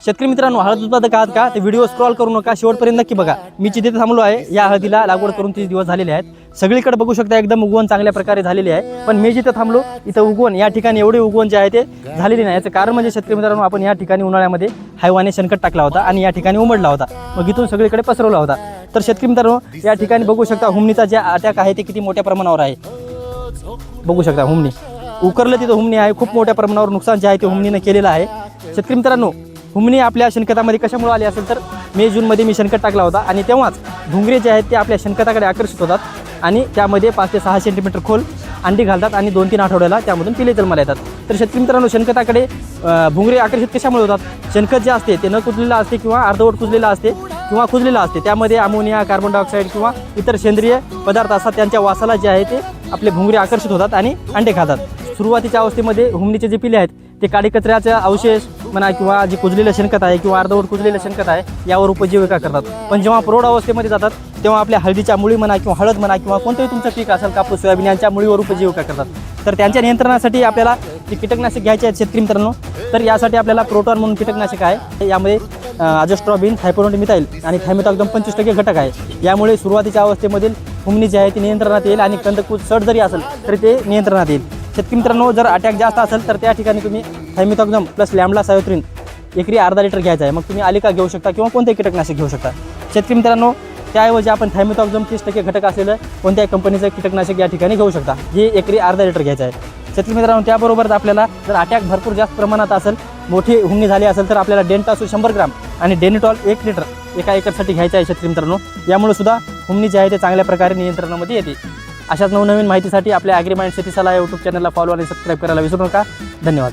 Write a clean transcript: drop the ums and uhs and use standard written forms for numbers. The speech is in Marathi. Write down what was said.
शेतकरी मित्रांनो, हळद उत्पादक आहात का? ते व्हिडिओ स्क्रॉल करू नका, शेवटपर्यंत नक्की बघा. मी जिथे थांबलो आहे या हळदीला लागवड करून 30 दिवस झालेले आहेत. सगळीकडे बघू शकता एकदम उगवण चांगल्या प्रकारे झालेले आहे. पण मी जिथे थांबलो इथं उगवण या ठिकाणी एवढे उगवण जे आहे ते झालेले नाही. याचं कारण म्हणजे शेतकरी मित्रांनो, आपण या ठिकाणी उन्हाळ्यामध्ये हैवाने शेणखत टाकला होता आणि या ठिकाणी उमडला होता, मग इथून सगळीकडे पसरवला होता. तर शेतकरी मित्रांनो, या ठिकाणी बघू शकता हुमणीचा जे अटॅक आहे ते किती मोठ्या प्रमाणावर आहे. बघू शकता हुमणी उकरलं तिथं हुमणी आहे. खूप मोठ्या प्रमाणावर नुकसान जे आहे ते हुमणीनं केलेलं आहे. शेतकरी मित्रांनो, हुमणी आपल्या शेणखतामध्ये कशामुळे आली असेल तर मे जूनमध्ये मी शेणखत टाकला होता आणि तेव्हाच भुंगरे जे आहेत ते आपल्या शेणखताकडे आकर्षित होतात आणि त्यामध्ये 5 ते 6 सेंटीमीटर खोल अंडी घालतात आणि 2-3 आठवड्याला त्यामधून पिले जन्माला येतात. तर शेतकरी मित्रांनो, शेणखताकडे भुंगरे आकर्षित कशामुळे होतात? शेणखत जे असते ते न कुजलेलं असते किंवा अर्धवट कुजलेलं असते किंवा कुजलेलं असते. त्यामध्ये अमोनिया, कार्बन डायऑक्साईड किंवा इतर सेंद्रिय पदार्थ असतात. त्यांच्या वासाला जे आहे ते आपले भुंगरे आकर्षित होतात आणि अंडे खातात. सुरुवातीच्या अवस्थेमध्ये हुमणीचे जे पिले आहेत ते काडी कचऱ्याचा अवशेष म्हणा किंवा जे कुजलेलं शेणखत आहे किंवा अर्धवट कुजलेलं शेणखत आहे यावर उपजीविका करतात. पण जेव्हा प्रौढ अवस्थेमध्ये जातात तेव्हा आपल्या हळदीच्या मुळी म्हणा किंवा हळद म्हणा किंवा कोणतंही तुमचं पीक असेल, कापूस, सोयाबीन यांच्या मुळीवर उपजीविका करतात. तर त्यांच्या नियंत्रणासाठी आपल्याला जे कीटकनाशक घ्यायचे आहेत शेतकरी मित्रांनो, तर यासाठी आपल्याला प्रोटॉन म्हणून कीटकनाशक आहे. यामध्ये अजोस्ट्रॉबिन, थायपोडोमिथाइल आणि थायमेथॉक्झम 25% घटक आहे. यामुळे सुरुवातीच्या अवस्थेमधील हुमणी जी आहे ती नियंत्रणात येईल आणि कंदकूज सड जरी असेल तरी ते नियंत्रणात येईल. शेतकरी मित्रांनो, जर अटॅक जास्त असेल तर त्या ठिकाणी तुम्ही थायमेथॉक्झम प्लस लॅम्बडा सायोत्रिन एकरी अर्धा लिटर घ्यायचा आहे. मग तुम्ही आलिका घेऊ शकता किंवा कोणतेही कीटकनाशक घेऊ शकता. शेतकरी मित्रांनो, त्याऐवजी आपण थायमेथॉक्झम 30% घटक असलेलं कोणत्याही कंपनीचं कीटकनाशक या ठिकाणी घेऊ शकता, जे एकरी अर्धा लिटर घ्यायचं आहे. शेतकरी मित्रांनो, त्याबरोबरच आपल्याला जर अटॅक भरपूर जास्त प्रमाणात असेल, मोठी हुमणी झाली असेल तर आपल्याला डेंटासू 100 ग्राम आणि डेनिटॉल 1 लिटर एका एकरसाठी घ्यायचं आहे. शेतकरी मित्रांनो, यामुळे सुद्धा हुमणी जी आहे ते चांगल्या प्रकारे नियंत्रणामध्ये येते. अशाच नवनवीन माहितीसाठी आपल्या ॲग्रीमाइंड शेती सल्ला या यूट्यूब चॅनलला फॉलो आणि सबस्क्राईब करायला विसरू नका. धन्यवाद.